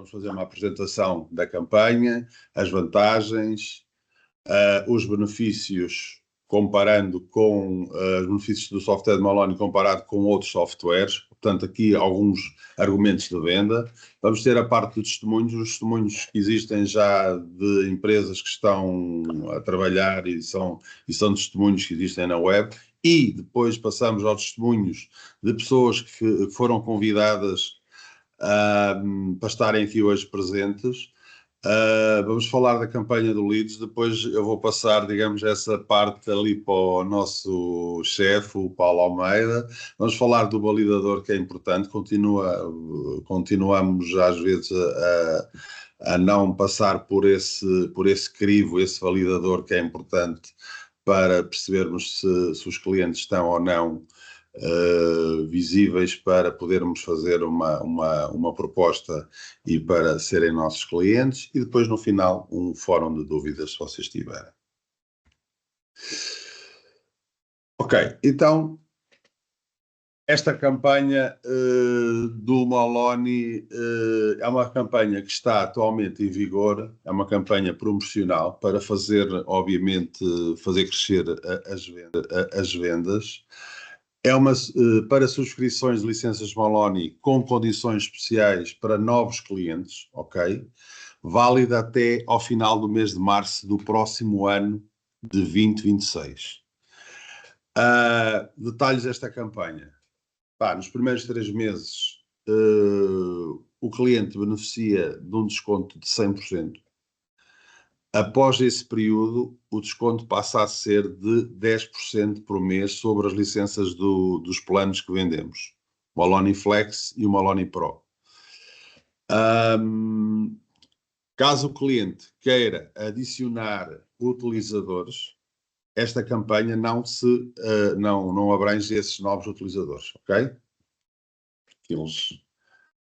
vamos fazer uma apresentação da campanha, as vantagens, os benefícios, comparando com os benefícios do software de Maloney comparado com outros softwares. Portanto, aqui alguns argumentos de venda. Vamos ter a parte dos testemunhos, os testemunhos que existem já de empresas que estão a trabalhar e são testemunhos que existem na web. E depois passamos aos testemunhos de pessoas que foram convidadas para estarem aqui hoje presentes. Vamos falar da campanha do Leads, depois eu vou passar, digamos, essa parte ali para o nosso chefe, o Paulo Almeida. Vamos falar do validador, que é importante. Continuamos às vezes a não passar por esse crivo, esse validador que é importante para percebermos se os clientes estão ou não visíveis para podermos fazer uma proposta e para serem nossos clientes, e depois no final um fórum de dúvidas se vocês tiverem. Ok, então esta campanha do Maloney é uma campanha que está atualmente em vigor, é uma campanha promocional para fazer, obviamente, fazer crescer as vendas. É para subscrições de licenças Maloney com condições especiais para novos clientes, ok? Válida até ao final do mês de março do próximo ano de 2026. Detalhes desta campanha. Nos primeiros 3 meses, o cliente beneficia de um desconto de 100%. Após esse período, o desconto passa a ser de 10% por mês sobre as licenças dos planos que vendemos, o Maloney Flex e o Maloney Pro. Caso o cliente queira adicionar utilizadores, esta campanha não abrange esses novos utilizadores, ok? Aqueles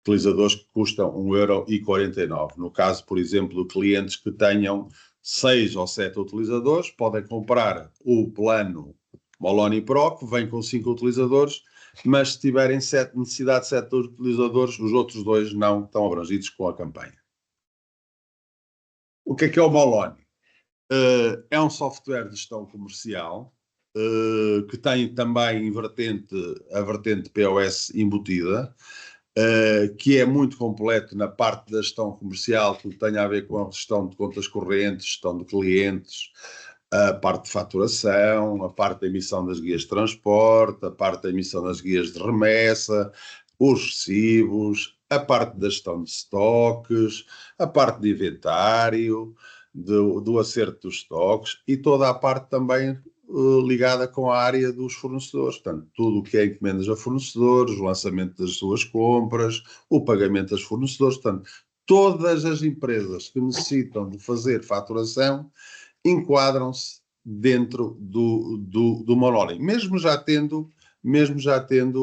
utilizadores que custam 1,49€. No caso, por exemplo, de clientes que tenham 6 ou 7 utilizadores, podem comprar o plano Maloney Pro, que vem com 5 utilizadores, mas se tiverem necessidade de 7 utilizadores, os outros 2 não estão abrangidos com a campanha. O que é o Maloney? É um software de gestão comercial que tem também a vertente POS embutida, que é muito completo na parte da gestão comercial, que tem a ver com a gestão de contas correntes, gestão de clientes, a parte de faturação, a parte da emissão das guias de transporte, a parte da emissão das guias de remessa, os recibos, a parte da gestão de estoques, a parte de inventário, do acerto dos estoques e toda a parte também ligada com a área dos fornecedores. Portanto, tudo o que é encomendas a fornecedores, o lançamento das suas compras, o pagamento dos fornecedores. Portanto, todas as empresas que necessitam de fazer faturação enquadram-se dentro do Maloney. Mesmo já tendo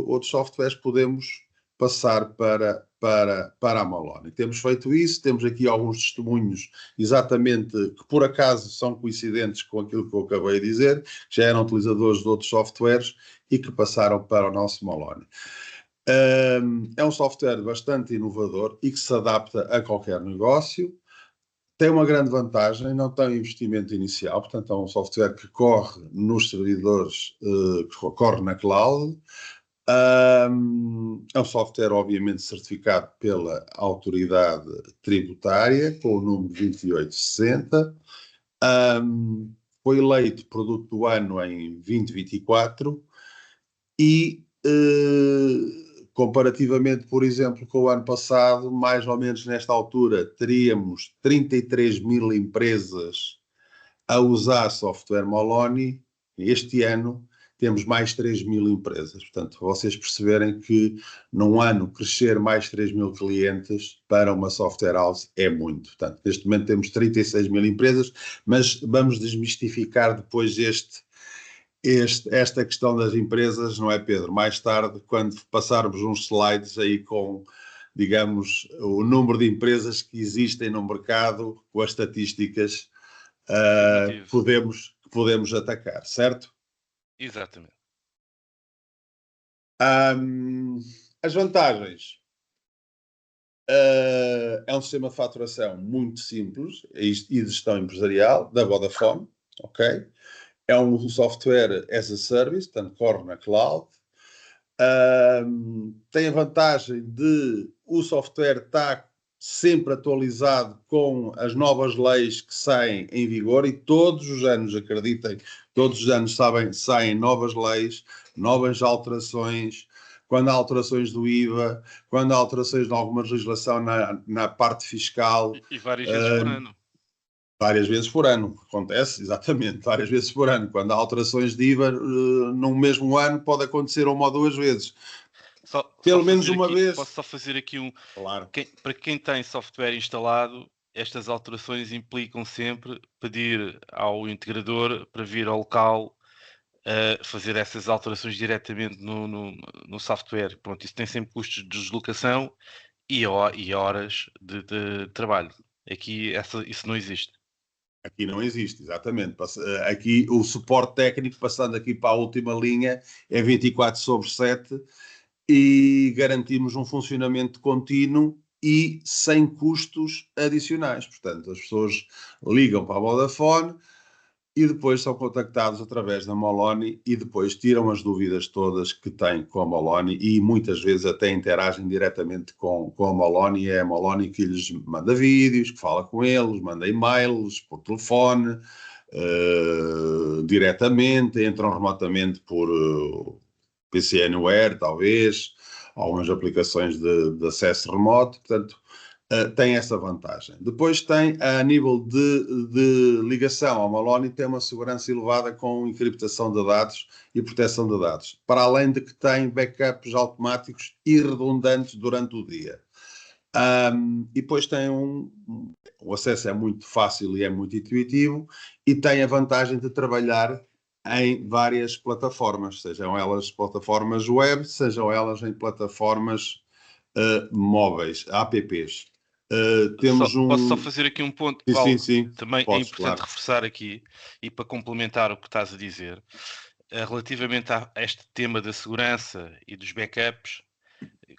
outros softwares, podemos passar para a Maloney. Temos feito isso, temos aqui alguns testemunhos exatamente que por acaso são coincidentes com aquilo que eu acabei de dizer, que já eram utilizadores de outros softwares e que passaram para o nosso Maloney. É um software bastante inovador e que se adapta a qualquer negócio. Tem uma grande vantagem, não tem investimento inicial, portanto é um software que corre nos servidores, que corre na cloud. É um software obviamente certificado pela autoridade tributária, com o número 2860. Foi eleito produto do ano em 2024 e comparativamente, por exemplo, com o ano passado, mais ou menos nesta altura, teríamos 33 mil empresas a usar software Maloney. Este ano temos mais 3 mil empresas. Portanto, vocês perceberem que num ano crescer mais 3 mil clientes para uma software house é muito. Portanto, neste momento temos 36 mil empresas, mas vamos desmistificar depois esta questão das empresas, não é, Pedro? Mais tarde, quando passarmos uns slides aí com, digamos, o número de empresas que existem no mercado, com as estatísticas, podemos atacar, certo? Exatamente. As vantagens. É um sistema de faturação muito simples e de gestão empresarial da Vodafone, ok? É um software as a service, portanto, corre na cloud. Tem a vantagem de o software estar sempre atualizado com as novas leis que saem em vigor e todos os anos, acreditem, todos os anos saem novas leis, novas alterações. Quando há alterações do IVA, quando há alterações de alguma legislação na parte fiscal. E várias vezes por ano. Várias vezes por ano, acontece, exatamente, várias vezes por ano. Quando há alterações de IVA, num mesmo ano, pode acontecer uma ou duas vezes. Pelo menos uma vez. Posso só fazer aqui Claro. Para quem tem software instalado, estas alterações implicam sempre pedir ao integrador para vir ao local fazer essas alterações diretamente no software. Pronto, isso tem sempre custos de deslocação e horas de trabalho. Aqui isso não existe. Aqui não existe, exatamente. Aqui o suporte técnico, passando aqui para a última linha, é 24/7 e garantimos um funcionamento contínuo e sem custos adicionais. Portanto, as pessoas ligam para a Vodafone e depois são contactados através da Moloni e depois tiram as dúvidas todas que têm com a Moloni e muitas vezes até interagem diretamente com a Moloni. É a Moloni que lhes manda vídeos, que fala com eles, manda e-mails por telefone, diretamente, entram remotamente por PC Anywhere, talvez, algumas aplicações de acesso remoto, portanto, tem essa vantagem. Depois tem, a nível de ligação ao Moloni, tem uma segurança elevada com encriptação de dados e proteção de dados, para além de que tem backups automáticos e redundantes durante o dia. E depois tem o acesso é muito fácil e é muito intuitivo e tem a vantagem de trabalhar em várias plataformas, sejam elas plataformas web, sejam elas em plataformas móveis, apps. Posso só fazer aqui um ponto, sim, Paulo, sim, sim. também Podes, é importante claro. reforçar aqui, e para complementar o que estás a dizer, relativamente a este tema da segurança e dos backups,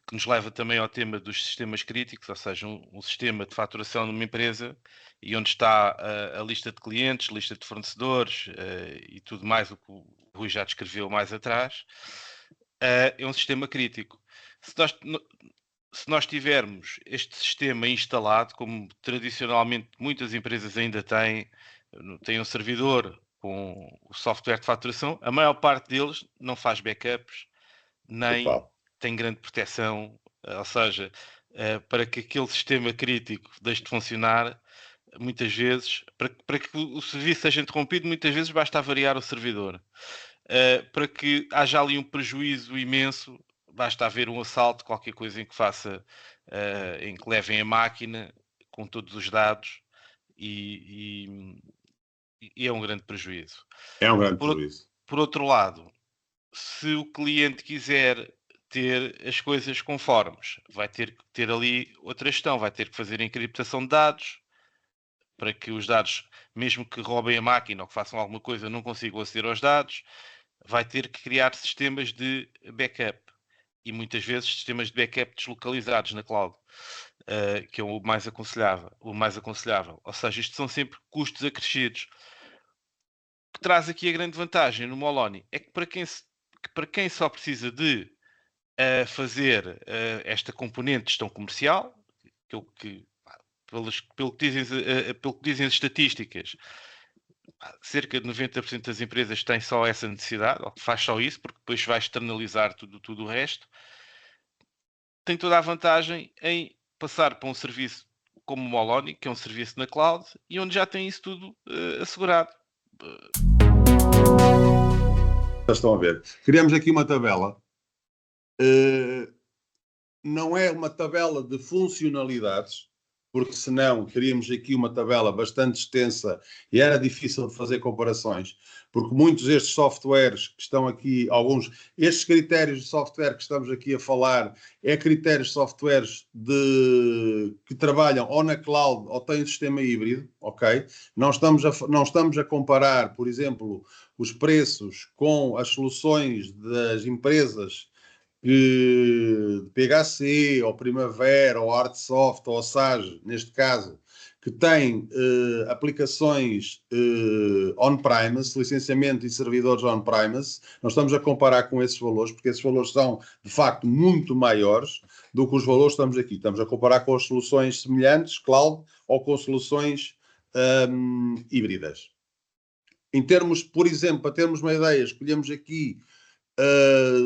que nos leva também ao tema dos sistemas críticos, ou seja, um sistema de faturação numa empresa e onde está a lista de clientes, lista de fornecedores e tudo mais, o que o Rui já descreveu mais atrás, é um sistema crítico. Se nós tivermos este sistema instalado, como tradicionalmente muitas empresas ainda têm um servidor com o software de faturação, a maior parte deles não faz backups, nem Total. tem grande proteção, ou seja, para que aquele sistema crítico deixe de funcionar, muitas vezes, para que o serviço seja interrompido, muitas vezes basta variar o servidor. Para que haja ali um prejuízo imenso, basta haver um assalto, qualquer coisa em que faça, em que levem a máquina com todos os dados e, e é um grande prejuízo. É um grande Por, prejuízo. por outro lado, se o cliente quiser ter as coisas conformes, vai ter que ter ali outra gestão, vai ter que fazer encriptação de dados para que os dados, mesmo que roubem a máquina ou que façam alguma coisa, não consigam aceder aos dados, vai ter que criar sistemas de backup e muitas vezes sistemas de backup deslocalizados na cloud, que é o mais aconselhável. Ou seja, isto são sempre custos acrescidos. O que traz aqui a grande vantagem no Moloni é que para quem só precisa de fazer esta componente de gestão comercial, que, pelo que dizem as estatísticas, cerca de 90% das empresas têm só essa necessidade, ou faz só isso, porque depois vai externalizar tudo o resto. Tem toda a vantagem em passar para um serviço como o Moloni, que é um serviço na cloud, e onde já tem isso tudo assegurado. Já estão a ver. Criamos aqui uma tabela. Não é uma tabela de funcionalidades, porque senão teríamos aqui uma tabela bastante extensa e era difícil de fazer comparações, porque muitos destes softwares que estão aqui, estes critérios de software que estamos aqui a falar, é critérios de softwares que trabalham ou na cloud ou têm sistema híbrido, ok? Não estamos a comparar, por exemplo, os preços com as soluções das empresas de PHC, ou Primavera, ou Artsoft, ou Sage, neste caso, que tem aplicações on-premise, licenciamento e servidores on-premise, nós estamos a comparar com esses valores, porque esses valores são, de facto, muito maiores do que os valores que estamos aqui. Estamos a comparar com as soluções semelhantes, cloud, ou com soluções híbridas. Em termos, por exemplo, para termos uma ideia, escolhemos aqui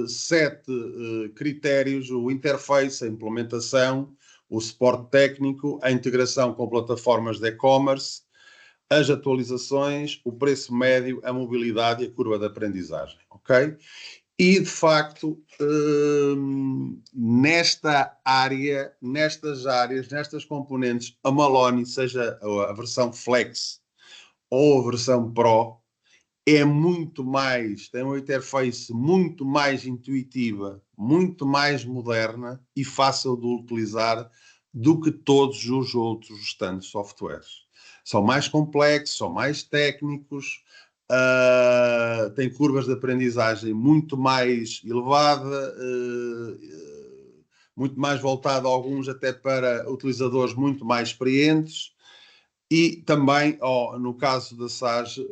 7 critérios: o interface, a implementação, o suporte técnico, a integração com plataformas de e-commerce, as atualizações, o preço médio, a mobilidade e a curva de aprendizagem, ok? E, de facto, nesta área, nestas áreas, nestas componentes, a Maloney, seja a versão Flex ou a versão Pro, é muito mais, tem uma interface muito mais intuitiva, muito mais moderna e fácil de utilizar do que todos os outros restantes softwares. São mais complexos, são mais técnicos, têm curvas de aprendizagem muito mais elevada, muito mais voltada, alguns até para utilizadores muito mais experientes. E também, no caso da Sage,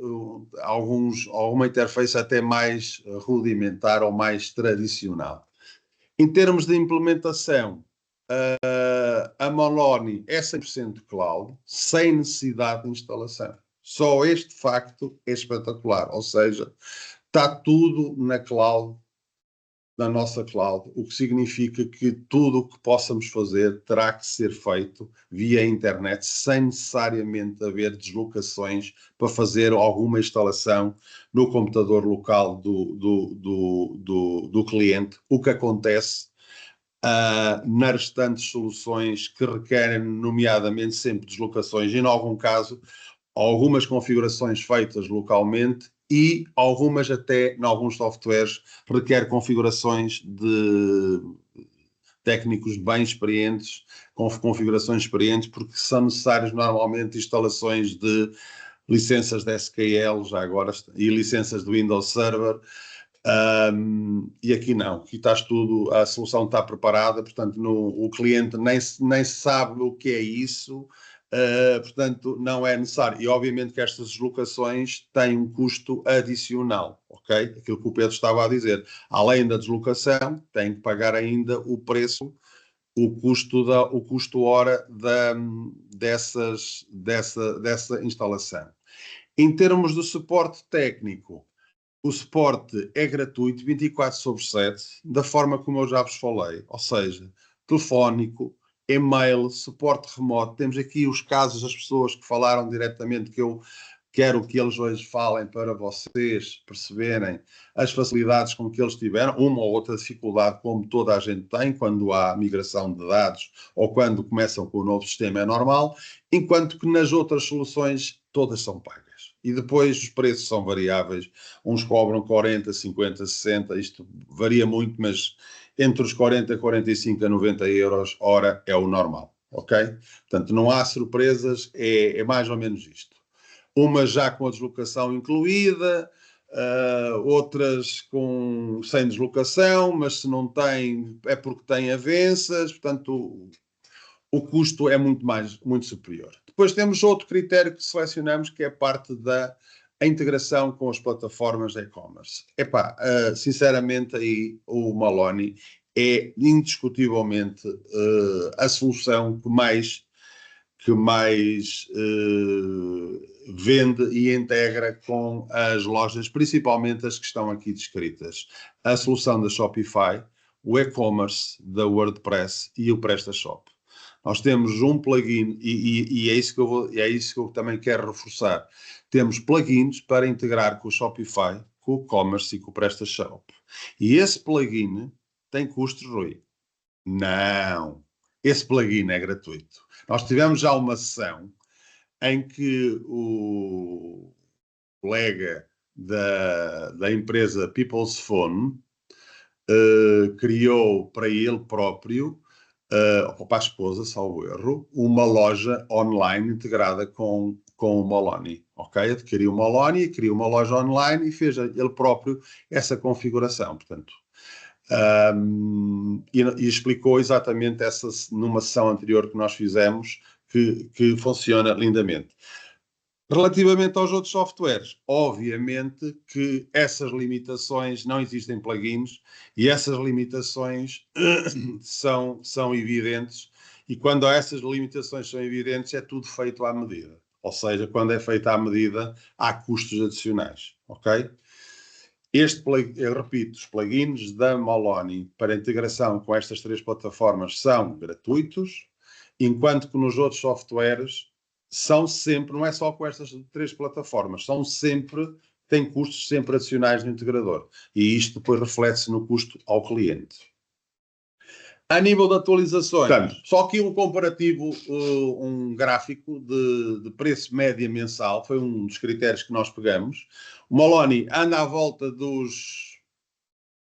alguma interface até mais rudimentar ou mais tradicional. Em termos de implementação, a Maloney é 100% cloud, sem necessidade de instalação. Só este facto é espetacular, ou seja, está tudo na cloud, na nossa cloud, o que significa que tudo o que possamos fazer terá que ser feito via internet, sem necessariamente haver deslocações para fazer alguma instalação no computador local do cliente, o que acontece nas restantes soluções que requerem, nomeadamente, sempre deslocações, e, em algum caso, algumas configurações feitas localmente, e algumas até, em alguns softwares, requer configurações de técnicos bem experientes, com configurações experientes, porque são necessárias normalmente instalações de licenças de SQL, já agora, e licenças do Windows Server. E aqui não, aqui está tudo, a solução está preparada, portanto o cliente nem sabe o que é isso, portanto não é necessário. E obviamente que estas deslocações têm um custo adicional, ok? Aquilo que o Pedro estava a dizer, além da deslocação, tem que pagar ainda o preço, o custo hora dessa instalação. Em termos de suporte técnico, o suporte é gratuito, 24/7, da forma como eu já vos falei, ou seja, telefónico, e-mail, suporte remoto. Temos aqui os casos das pessoas que falaram diretamente, que eu quero que eles hoje falem para vocês perceberem as facilidades com que eles tiveram, uma ou outra dificuldade, como toda a gente tem, quando há migração de dados ou quando começam com o novo sistema, é normal, enquanto que nas outras soluções todas são pagas. E depois os preços são variáveis, uns cobram 40, 50, 60, isto varia muito, mas entre os 40, 45 a 90 euros hora é o normal, ok? Portanto, não há surpresas, é mais ou menos isto. Umas já com a deslocação incluída, outras sem deslocação, mas se não tem, é porque tem avanças, portanto o custo é muito superior. Depois temos outro critério que selecionamos, que é a parte da integração com as plataformas de e-commerce. Sinceramente, aí o Maloney é indiscutivelmente a solução que mais vende e integra com as lojas, principalmente as que estão aqui descritas. A solução da Shopify, o e-commerce da WordPress e o PrestaShop. Nós temos um plugin, e é isso que eu também quero reforçar. Temos plugins para integrar com o Shopify, com o e-commerce e com o PrestaShop. E esse plugin tem custos, Rui? Não. Esse plugin é gratuito. Nós tivemos já uma sessão em que o colega da empresa People's Phone criou para ele próprio, ou para a esposa, salvo erro, uma loja online integrada com o Maloney. Ok? Adquiriu o Maloney, criou uma loja online e fez ele próprio essa configuração. Portanto, E explicou exatamente essa numa sessão anterior que nós fizemos, que funciona lindamente. Relativamente aos outros softwares, obviamente que essas limitações, não existem plugins, e essas limitações são evidentes, e quando essas limitações são evidentes, é tudo feito à medida. Ou seja, quando é feito à medida, há custos adicionais, ok? Eu repito, os plugins da Moloni para integração com estas 3 plataformas são gratuitos, enquanto que nos outros softwares são sempre, não é só com estas 3 plataformas, têm custos sempre adicionais no integrador. E isto depois reflete-se no custo ao cliente. A nível de atualizações, só aqui um comparativo, um gráfico de preço média mensal, foi um dos critérios que nós pegamos. O Moloni anda à volta dos...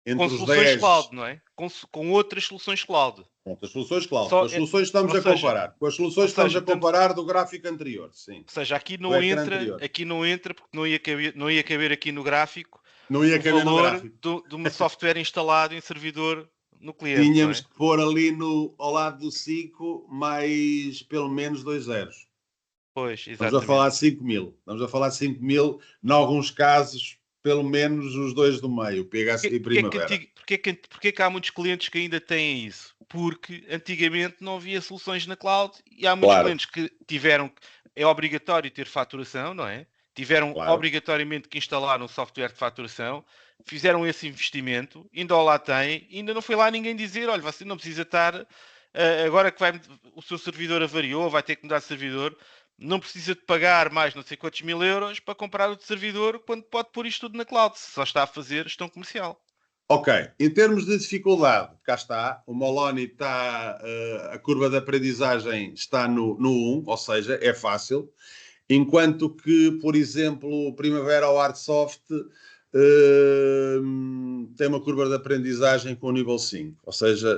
com soluções 10... cloud, não é? Com outras soluções cloud. Com as soluções cloud. Com as soluções estamos a comparar. Com as soluções estamos a comparar do gráfico anterior, sim. Ou seja, aqui não entra porque não ia caber aqui no gráfico o valor de um software instalado em servidor no cliente. Tínhamos que pôr ali ao lado do 5 mais pelo menos 2 zeros. Pois, exatamente. Estamos a falar de 5 mil. Estamos a falar de 5 mil, em alguns casos, pelo menos os 2 do meio, PHC e Primavera. Porquê que há muitos clientes que ainda têm isso? Porque antigamente não havia soluções na cloud e há muitos clientes que tiveram... É obrigatório ter faturação, não é? Tiveram obrigatoriamente que instalar um software de faturação, fizeram esse investimento, ainda lá têm, ainda não foi lá ninguém dizer, olha, você não precisa estar, agora que o seu servidor avariou, vai ter que mudar de servidor, não precisa de pagar mais não sei quantos mil euros para comprar outro servidor, quando pode pôr isto tudo na cloud, só está a fazer gestão comercial. Ok, em termos de dificuldade, cá está, o Moloni está, a curva de aprendizagem está no 1, ou seja, é fácil, enquanto que, por exemplo, o Primavera ou Artsoft tem uma curva de aprendizagem com o nível 5, ou seja,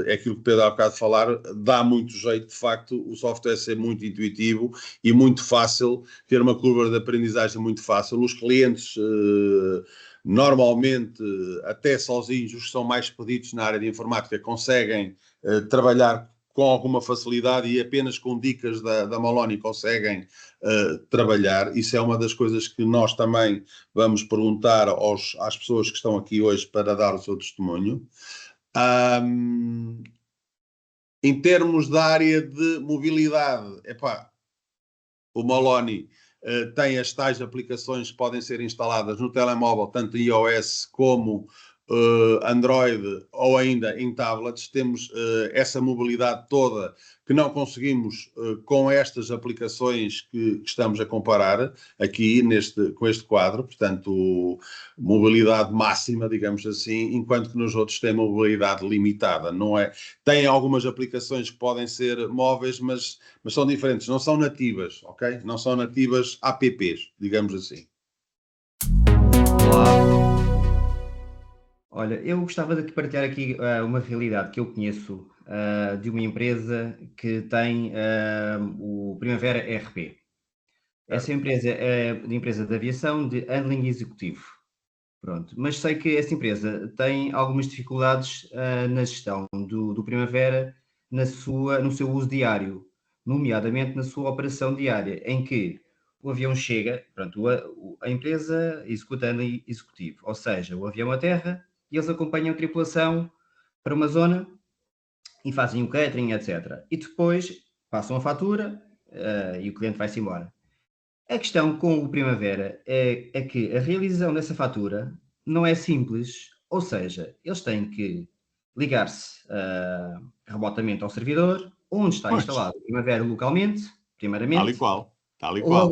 é aquilo que o Pedro há bocado de falar, dá muito jeito, de facto, o software ser muito intuitivo e muito fácil, ter uma curva de aprendizagem muito fácil. Os clientes... normalmente, até sozinhos, os que são mais expeditos na área de informática conseguem trabalhar com alguma facilidade e apenas com dicas da Moloni conseguem trabalhar. Isso é uma das coisas que nós também vamos perguntar às pessoas que estão aqui hoje para dar o seu testemunho. Em termos da área de mobilidade, o Moloni tem as tais aplicações que podem ser instaladas no telemóvel, tanto iOS como Android ou ainda em tablets. Temos essa mobilidade toda que não conseguimos com estas aplicações que estamos a comparar aqui com este quadro, portanto, mobilidade máxima, digamos assim, enquanto que nos outros tem mobilidade limitada, não é? Tem algumas aplicações que podem ser móveis, mas são diferentes, não são nativas, ok? Não são nativas apps, digamos assim. Olá. Olha, eu gostava de partilhar aqui uma realidade que eu conheço de uma empresa que tem o Primavera ERP. Essa empresa é de empresa de aviação de handling executivo. Pronto, mas sei que essa empresa tem algumas dificuldades na gestão do Primavera no seu uso diário, nomeadamente na sua operação diária, em que o avião chega, pronto, a empresa executa handling executivo, ou seja, o avião aterra e eles acompanham a tripulação para uma zona e fazem o catering, etc. E depois passam a fatura e o cliente vai-se embora. A questão com o Primavera é que a realização dessa fatura não é simples, ou seja, eles têm que ligar-se remotamente ao servidor, onde está instalado o Primavera localmente, primeiramente. Tal e qual.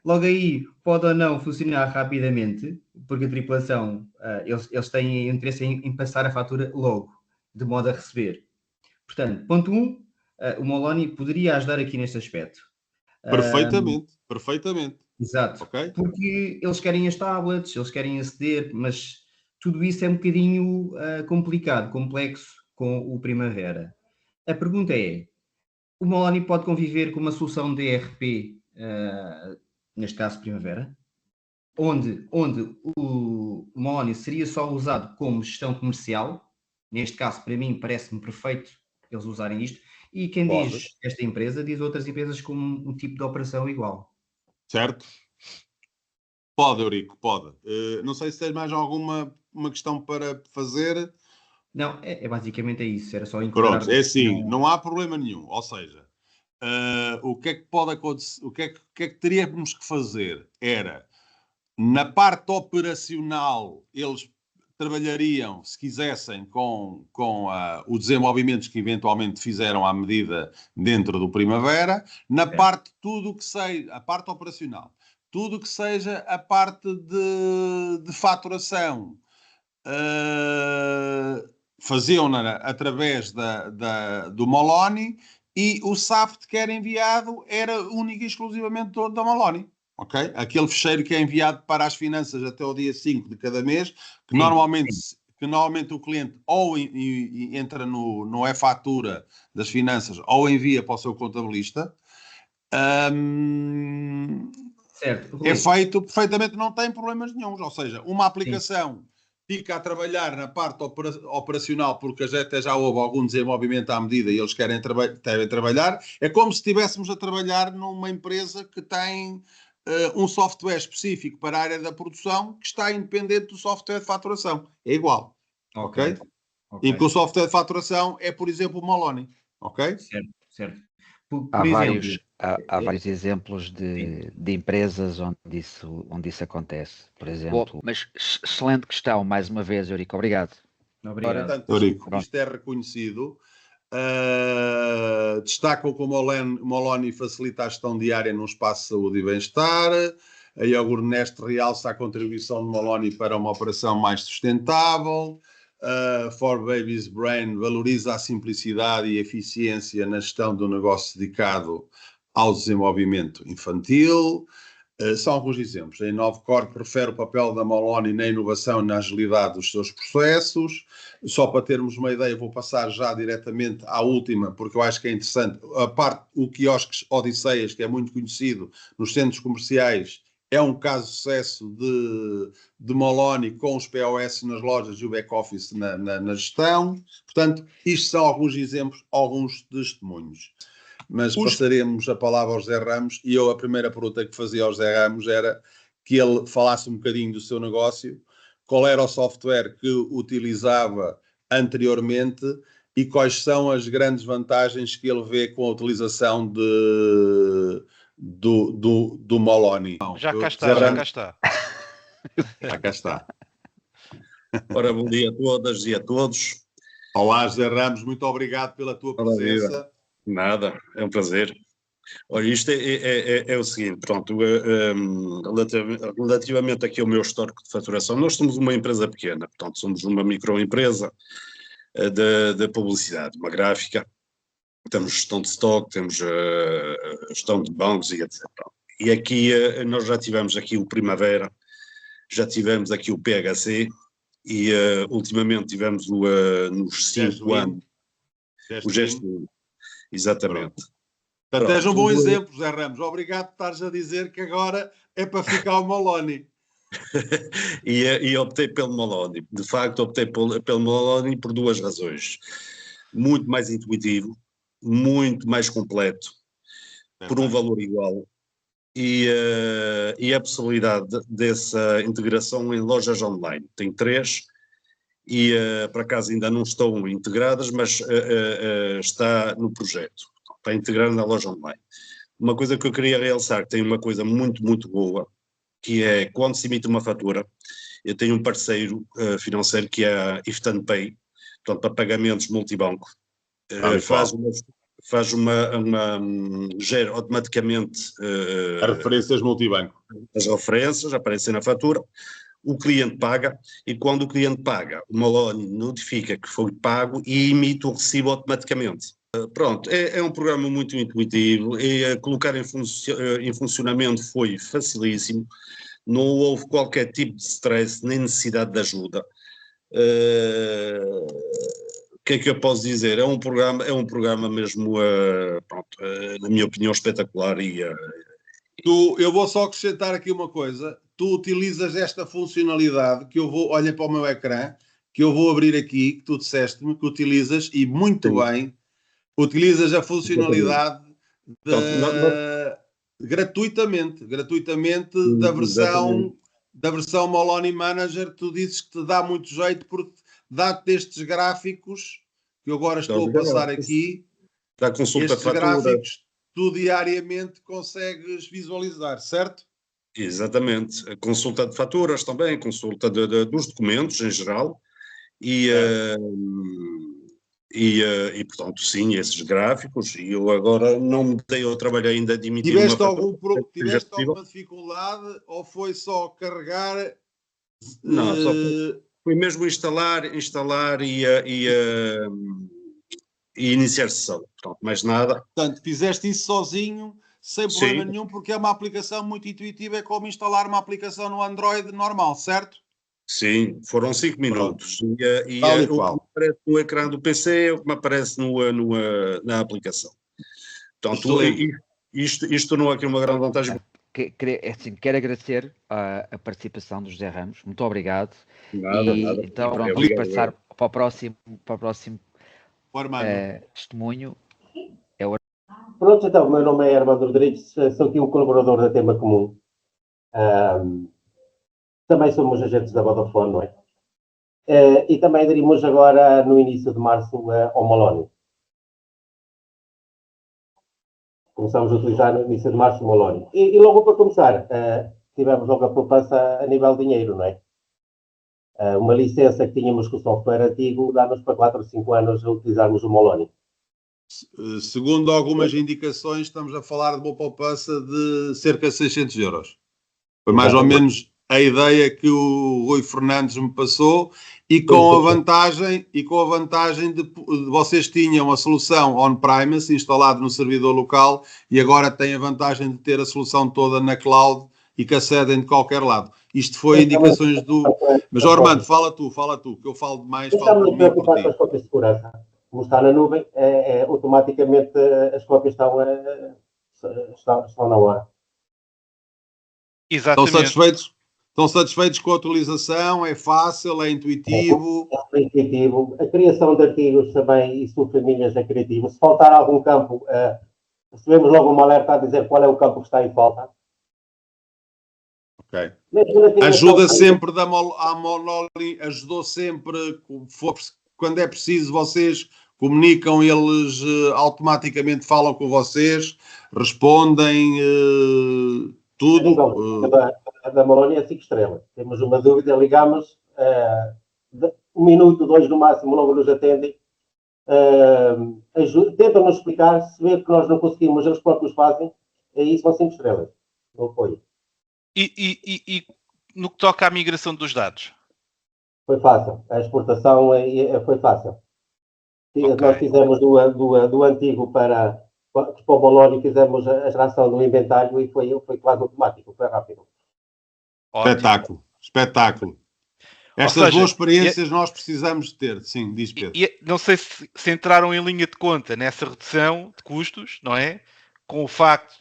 Logo aí pode ou não funcionar rapidamente, porque a tripulação, eles têm interesse em passar a fatura logo, de modo a receber. Portanto, ponto 1, o Moloni poderia ajudar aqui neste aspecto. Perfeitamente. Exato, okay? Porque eles querem as tablets, eles querem aceder, mas tudo isso é um bocadinho complicado, complexo com o Primavera. A pergunta é, o Moloni pode conviver com uma solução de ERP, neste caso Primavera? onde o Moloni seria só usado como gestão comercial. Neste caso, para mim, parece-me perfeito eles usarem isto. E quem Pode. diz esta empresa, diz outras empresas com um tipo de operação igual. Certo? Pode, Eurico, pode. Não sei se tens mais alguma uma questão para fazer. Não, basicamente é isso. Era só enquadrar. Pronto, é assim, não há problema nenhum. Ou seja, o que é que pode acontecer, o que é que teríamos que fazer era, na parte operacional, eles trabalhariam, se quisessem, com os desenvolvimentos que eventualmente fizeram à medida dentro do Primavera, na parte tudo que seja, a parte operacional, tudo que seja a parte de faturação, faziam-na através do Moloni, e o SAFT que era enviado era único e exclusivamente da Moloni. Okay? Aquele fecheiro que é enviado para as finanças até o dia 5 de cada mês, que normalmente o cliente ou entra no e-fatura das finanças ou envia para o seu contabilista. Certo, É feito perfeitamente, não tem problemas nenhums. Ou seja, uma aplicação fica a trabalhar na parte operacional, porque até já houve algum desenvolvimento à medida e eles querem trabalhar. É como se estivéssemos a trabalhar numa empresa que tem um software específico para a área da produção que está independente do software de faturação. É igual. Ok? E que o software de faturação é, por exemplo, o Moloni. Ok? Certo. Há vários exemplos de empresas onde isso acontece, por exemplo. Bom, mas excelente questão, mais uma vez, Eurico. Obrigado. Portanto, Eurico, isto é reconhecido. Destacam que o Moloni facilita a gestão diária num espaço de saúde e bem-estar. A Iogurnest realça a contribuição de Moloni para uma operação mais sustentável. For Baby's Brain valoriza a simplicidade e eficiência na gestão do negócio dedicado ao desenvolvimento infantil. São alguns exemplos. A Inovecorp refere o papel da Moloni na inovação e na agilidade dos seus processos. Só para termos uma ideia, vou passar já diretamente à última, porque eu acho que é interessante. O quiosques Odisseias, que é muito conhecido nos centros comerciais, é um caso de sucesso de Moloni com os POS nas lojas e o back-office na gestão. Portanto, isto são alguns exemplos, alguns testemunhos. Mas passaremos a palavra ao José Ramos, e a primeira pergunta que fazia ao José Ramos era que ele falasse um bocadinho do seu negócio, qual era o software que utilizava anteriormente e quais são as grandes vantagens que ele vê com a utilização do Moloni. Já cá está. Já cá está. Ora, bom dia a todas e a todos. Olá, José Ramos, muito obrigado pela tua presença. Nada, é um prazer. Olha, isto é o seguinte, pronto, relativamente aqui ao meu histórico de faturação, nós somos uma empresa pequena, portanto somos uma microempresa de publicidade, uma gráfica, temos gestão de estoque, temos gestão de bancos e etc. E aqui nós já tivemos aqui o Primavera, já tivemos aqui o PHC e ultimamente tivemos nos 5 anos o Gesto. Exatamente. Portanto, és um bom exemplo, José Ramos. Obrigado por estares a dizer que agora é para ficar o Moloni. e optei pelo Moloni. De facto, optei pelo Moloni por duas razões. Muito mais intuitivo, muito mais completo, por um valor igual, e a possibilidade dessa integração em lojas online. Tem 3 e por acaso ainda não estão integradas, mas está no projeto, está integrado na loja online. Uma coisa que eu queria realçar, que tem uma coisa muito, muito boa, que é quando se emite uma fatura, eu tenho um parceiro financeiro que é a Iftan Pay, portanto, para pagamentos multibanco, gera automaticamente as referências multibanco. As referências aparecem na fatura, o cliente paga, e quando o cliente paga, o Moloni notifica que foi pago e emite o recibo automaticamente. Pronto, é um programa muito intuitivo, e colocar em funcionamento foi facilíssimo, não houve qualquer tipo de stress nem necessidade de ajuda. O que é que eu posso dizer? É um programa mesmo, na minha opinião, espetacular. Eu vou só acrescentar aqui uma coisa. tu utilizas esta funcionalidade que eu vou, olha para o meu ecrã, que eu vou abrir aqui, que tu disseste-me que utilizas, e muito bem, utilizas a funcionalidade gratuitamente da versão Moloni Manager. Tu dizes que te dá muito jeito porque dá-te estes gráficos que eu agora estou a passar aqui. Da consulta estes de faturas. Gráficos tu diariamente consegues visualizar, certo? Exatamente. A consulta de faturas também, consulta dos documentos em geral e portanto, sim, esses gráficos. E eu agora não me dei ao trabalho ainda de emitir tiveste uma fatura. Tiveste alguma dificuldade ou foi só carregar? Não, só foi mesmo instalar e iniciar sessão. Portanto, mais nada. Portanto, fizeste isso sozinho, sem problema nenhum, porque é uma aplicação muito intuitiva, é como instalar uma aplicação no Android normal, certo? Sim, foram 5 minutos. O que aparece no ecrã do PC é o que me aparece na aplicação. Portanto, isto não é aqui uma grande vantagem. Quero agradecer a participação do José Ramos. Muito obrigado. Nada. Então, vamos passar para o próximo testemunho. Pronto, então, o meu nome é Armando Rodrigues, sou aqui um colaborador da Tema Comum. Também somos agentes da Vodafone, não é? E também aderimos agora, no início de março, ao Moloni. Começamos a utilizar no início de março o Moloni. E logo para começar, tivemos logo a poupança a nível de dinheiro, não é? Uma licença que tínhamos com o software antigo dá-nos para 4 ou 5 anos a utilizarmos o Moloni. Segundo algumas indicações, estamos a falar de uma poupança de cerca de 600 euros. Foi mais ou menos a ideia que o Rui Fernandes me passou, e com a vantagem de vocês tinham a solução on-premise instalada no servidor local e agora têm a vantagem de ter a solução toda na cloud e que acedem de qualquer lado. Isto foi indicações do... Mas, Armando, fala tu, que eu falo demais, falo por mim e por ti. Com as cópias de segurança. Como está na nuvem, automaticamente as cópias estão na hora. Exatamente. Estão satisfeitos com a utilização? É fácil? É intuitivo? É intuitivo. A criação de artigos também e subfamílias é criativo. Se faltar algum campo, recebemos logo uma alerta a dizer qual é o campo que está em falta. Ok. Ajuda sempre a Moloni, ajudou sempre, quando é preciso, vocês comunicam, eles automaticamente falam com vocês, respondem tudo. Da Moloni é 5 estrelas. Temos uma dúvida, ligamos, 1 minuto, 2 no máximo, logo nos atendem. Tentam-nos explicar, se vê que nós não conseguimos, eles próprios fazem, isso são 5 estrelas. Não foi. E no que toca à migração dos dados? Foi fácil. A exportação foi fácil. Okay. Nós fizemos do antigo para o Moloni, fizemos a extração do inventário e foi quase automático, foi rápido. Ótimo. Espetáculo. Estas boas experiências nós precisamos de ter. Sim, diz Pedro. Não sei se entraram em linha de conta nessa redução de custos, não é? Com o facto,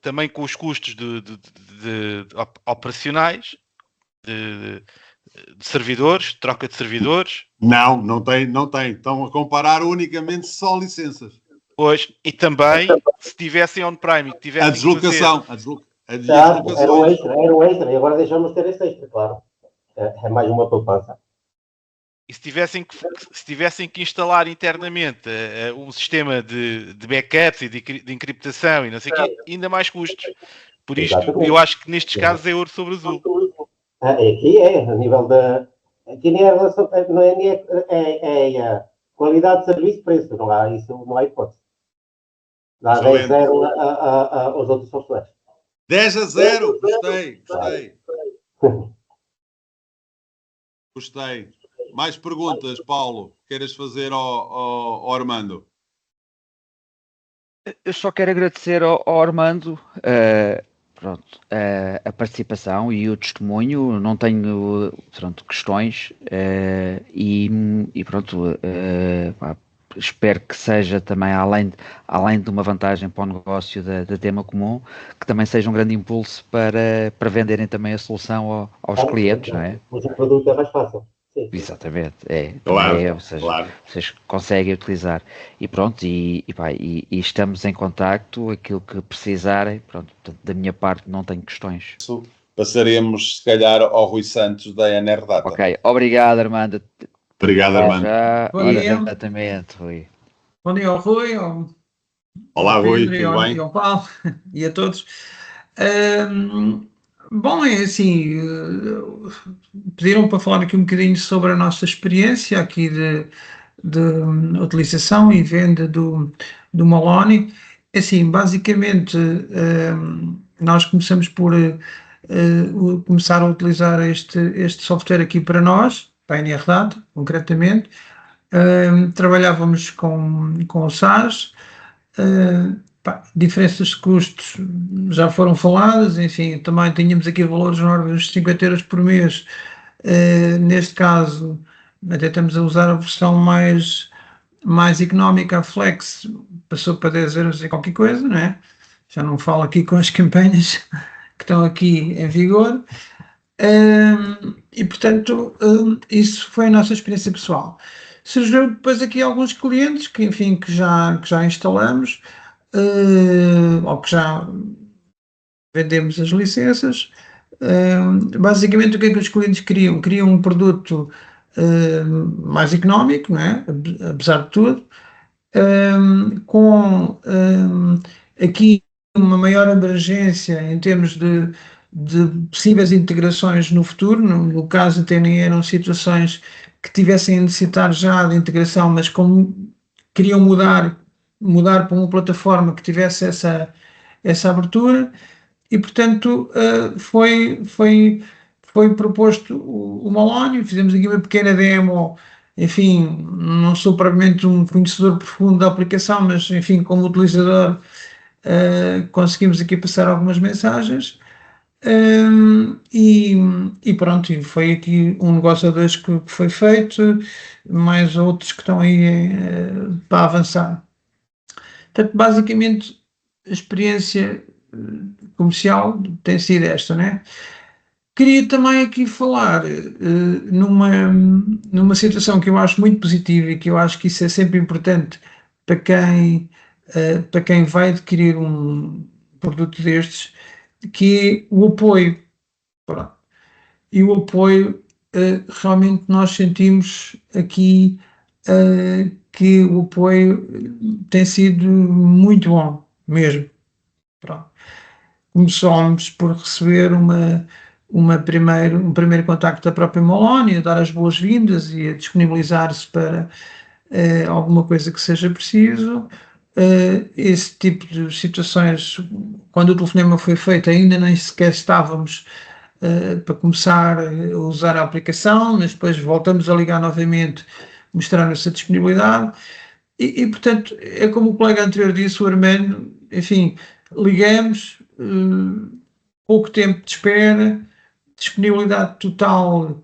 também com os custos de operacionais, de servidores, troca de servidores. Não tem. Estão a comparar unicamente só licenças. Pois, e também, se tivessem on-prime, a deslocação. Era um extra, e agora deixamos de ter esse extra, claro. É mais uma poupança. E se tivessem que instalar internamente um sistema de backups e de encriptação e não sei o quê, ainda mais custos. Por isto, eu acho que nestes casos é ouro sobre azul. Aqui a nível da... Aqui nem é qualidade de serviço e preço, não há hipótese. Dá 10-0 aos outros softwares. 10-0, gostei. Mais perguntas, Paulo, queiras fazer ao Armando? Eu só quero agradecer ao Armando a participação e o testemunho. Não tenho questões espero que seja também, além de uma vantagem para o negócio da Tema Comum, que também seja um grande impulso para venderem também a solução aos clientes, não é? Mas o produto é mais fácil. Sim. Exatamente, Claro, ou seja, claro. vocês conseguem utilizar. E pronto, e estamos em contacto, aquilo que precisarem, pronto, portanto, da minha parte não tenho questões. Passaremos, se calhar, ao Rui Santos da NR Data. Ok, obrigado, Armando. Obrigado, Armando. Bom dia. Exatamente, Rui. Bom dia ao Rui, ao Rui, Pedro tudo bem? e ao Paulo e a todos. Bom, é assim, pediram para falar aqui um bocadinho sobre a nossa experiência aqui de utilização e venda do Moloni. Assim, basicamente, nós começamos por começar a utilizar este software aqui para nós, para a NR Data, concretamente. Trabalhávamos com o SaaS, diferenças de custos já foram faladas, enfim, também tínhamos aqui valores na ordem dos 50 euros por mês, neste caso até estamos a usar a versão mais económica, a Flex, passou para 10 euros e qualquer coisa, não é? Já não falo aqui com as campanhas que estão aqui em vigor, e portanto isso foi a nossa experiência pessoal. Surgiu depois aqui alguns clientes que, enfim, que já instalamos, ou que já vendemos as licenças. Basicamente, o que é que os clientes queriam? Queriam um produto mais económico, não é? Apesar de tudo, com aqui uma maior abrangência em termos de possíveis integrações no futuro. No caso, até nem eram situações que tivessem a necessitar já de integração, mas como queriam mudar para uma plataforma que tivesse essa abertura, e portanto foi proposto o Moloni. Fizemos aqui uma pequena demo. Enfim, não sou propriamente um conhecedor profundo da aplicação, mas enfim, como utilizador conseguimos aqui passar algumas mensagens. E pronto, e foi aqui um negócio a dois que foi feito, mais outros que estão aí para avançar. Portanto, basicamente, a experiência comercial tem sido esta, né? Queria também aqui falar numa situação que eu acho muito positiva, e que eu acho que isso é sempre importante para quem vai adquirir um produto destes, que é o apoio. Pronto. E o apoio, realmente nós sentimos aqui que o apoio tem sido muito bom, mesmo. Pronto. Começámos por receber um primeiro contacto da própria Moloni, a dar as boas-vindas e a disponibilizar-se para alguma coisa que seja preciso. Esse tipo de situações, quando o telefonema foi feito, ainda nem sequer estávamos para começar a usar a aplicação, mas depois voltamos a ligar novamente, mostrar-nos a disponibilidade. E, portanto, é como o colega anterior disse, o Armando, enfim, ligamos, pouco tempo de espera, disponibilidade total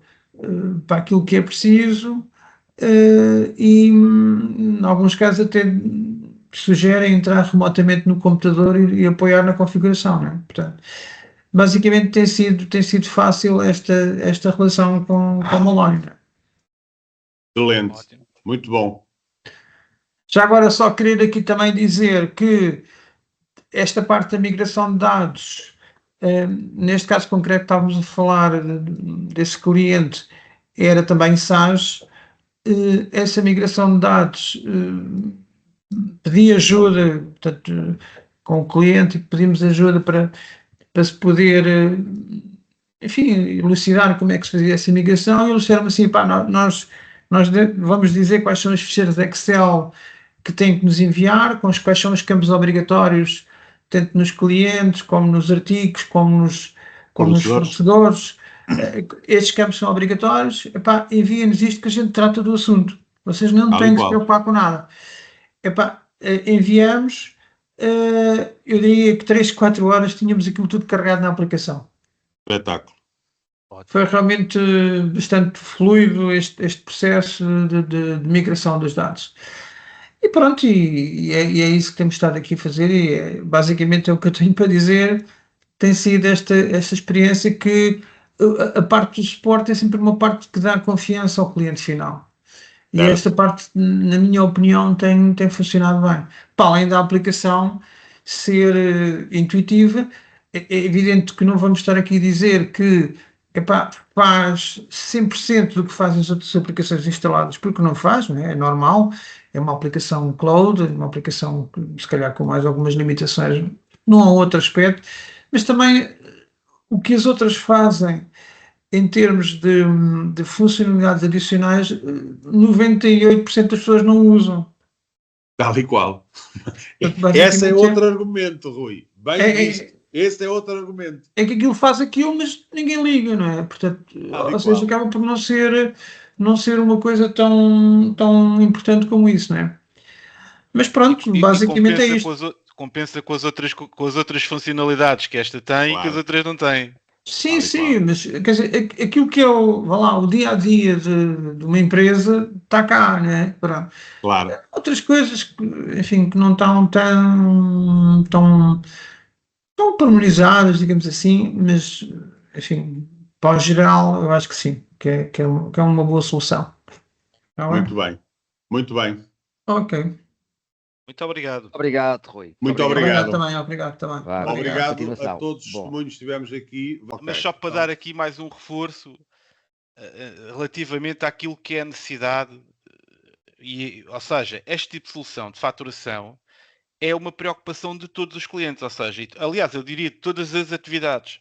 para aquilo que é preciso, e em alguns casos até sugerem entrar remotamente no computador e apoiar na configuração, não é? Portanto, basicamente tem sido fácil esta relação com a Moloni. Excelente, muito bom. Já agora só querer aqui também dizer que esta parte da migração de dados, neste caso concreto estávamos a falar desse cliente, era também SaaS. Essa migração de dados, pedi ajuda, portanto, com o cliente, e pedimos ajuda para se poder, enfim, elucidar como é que se fazia essa migração, e eles disseram assim, nós vamos dizer quais são os ficheiros de Excel que têm que nos enviar, quais são os campos obrigatórios, tanto nos clientes, como nos artigos, como nos fornecedores. Estes campos são obrigatórios. Enviem-nos isto que a gente trata do assunto. Vocês não têm que se preocupar com nada. Enviamos, eu diria que 3, 4 horas tínhamos aquilo tudo carregado na aplicação. Espetáculo. Foi realmente bastante fluido este processo de migração dos dados. E pronto, e é isso que temos estado aqui a fazer, e basicamente é o que eu tenho para dizer. Tem sido esta experiência que a parte do suporte é sempre uma parte que dá confiança ao cliente final. E Certo. esta parte, na minha opinião, tem funcionado bem. Para além da aplicação ser intuitiva, é evidente que não vamos estar aqui a dizer que epá, faz 100% do que fazem as outras aplicações instaladas, porque não faz, não é? É normal, é uma aplicação cloud, uma aplicação se calhar com mais algumas limitações, não há outro aspecto, mas também o que as outras fazem em termos de funcionalidades adicionais, 98% das pessoas não usam. Tal e qual. Portanto, Esse é basicamente outro argumento, Rui. Bem visto. é Esse é outro argumento. que aquilo faz aquilo, mas ninguém liga, não é? Portanto, Tal e ou seja, qual. acaba por não ser uma coisa tão importante como isso, não é? Mas pronto, E basicamente é isto. compensa com as outras funcionalidades que esta tem e que as Claro. outras não têm. Sim, Tal e sim, qual. mas quer dizer, aquilo que é vá lá, o dia a dia de uma empresa está cá, né? Pronto. Claro. Outras coisas que, enfim, que não estão tão pormenorizadas, digamos assim, mas, enfim, para o geral, eu acho que sim, que é uma boa solução. Está bem? Muito bem. Muito bem. Ok. Muito obrigado. Obrigado, Rui. Muito Obrigado obrigado. também, obrigado também. Vá, Obrigado. Obrigado a continuação. todos os Bom, testemunhos que tivemos aqui. Mas Ok. só para dar aqui mais um reforço relativamente àquilo que é a necessidade, ou seja, este tipo de solução de faturação é uma preocupação de todos os clientes, ou seja, aliás, eu diria de todas as atividades.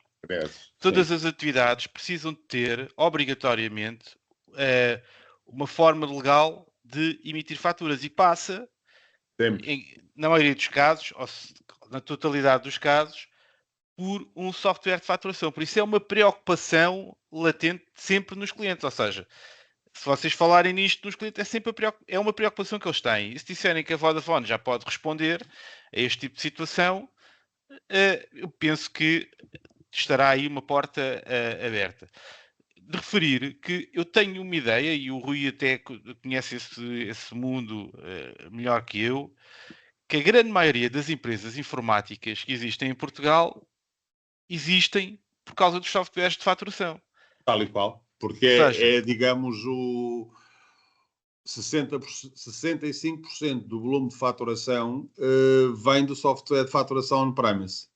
Todas Sim. as atividades precisam de ter, obrigatoriamente, uma forma legal de emitir faturas e passa, Sempre. na maioria dos casos, na totalidade dos casos, por um software de faturação. Por isso é uma preocupação latente sempre nos clientes. Ou seja, se vocês falarem nisto nos clientes, é uma preocupação que eles têm. E se disserem que a Vodafone já pode responder a este tipo de situação, eu penso que estará aí uma porta aberta. De referir que eu tenho uma ideia, e o Rui até conhece esse mundo melhor que eu, que a grande maioria das empresas informáticas que existem em Portugal existem por causa dos softwares de faturação. Tal e qual. Porque Ou seja, digamos, o 65% do volume de faturação vem do software de faturação on-premise.